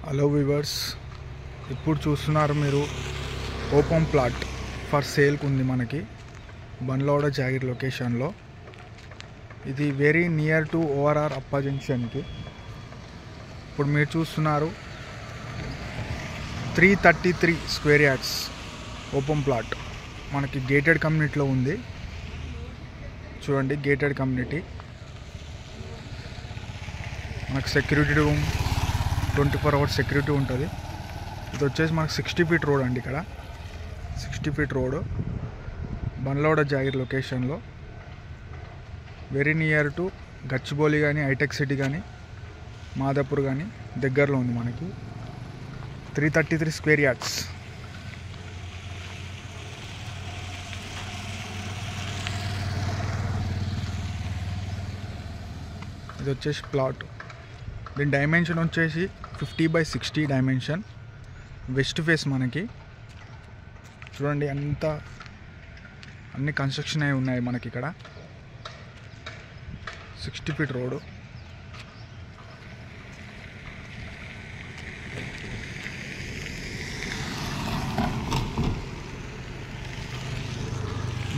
Hello viewers, ఇప్పుడు చూస్తున్నారు మీరు ఓపెన్ ప్లాట్ ఫర్ సేల్కి ఉంది మనకి బండ్లవాడ జాగిర్ లొకేషన్లో. ఇది వెరీ నియర్ టు ఓఆర్ఆర్ అప్ప జంక్షన్కి. ఇప్పుడు మీరు చూస్తున్నారు 333 స్క్వేర్ యార్డ్స్ ఓపెన్ ప్లాట్ మనకి గేటెడ్ కమ్యూనిటీలో ఉంది. చూడండి, గేటెడ్ కమ్యూనిటీ, మనకు సెక్యూరిటీ రూమ్, 24 hours సెక్యూరిటీ ఉంటుంది. ఇది వచ్చేసి మనకు 60 feet రోడ్ అండి. ఇక్కడ 60 feet రోడ్ బండ్లవాడ జాగిర్ లొకేషన్లో, వెరీ నియర్ టు గచ్చిబౌలి కానీ, హైటెక్ సిటీ కానీ, మాదాపూర్ కానీ దగ్గరలో ఉంది మనకి. 333 స్క్వేర్ యార్డ్స్. ఇది వచ్చేసి ప్లాట్. దీని డైమెన్షన్ వచ్చేసి 50x60 డైమెన్షన్. వెస్ట్ ఫేస్ మనకి. చూడండి, అన్ని కన్స్ట్రక్షన్ అయి ఉన్నాయి మనకి ఇక్కడ. 60 feet రోడ్.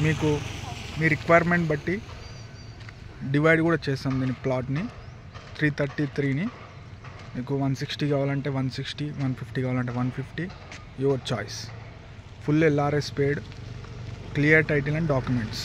మీకు మీ రిక్వైర్మెంట్ బట్టి డివైడ్ కూడా చేస్తాం దీని ప్లాట్ని. 333ని మీకు 160 కావాలంటే 160, 150 కావాలంటే 150, your choice. Full LRS paid, clear title and documents.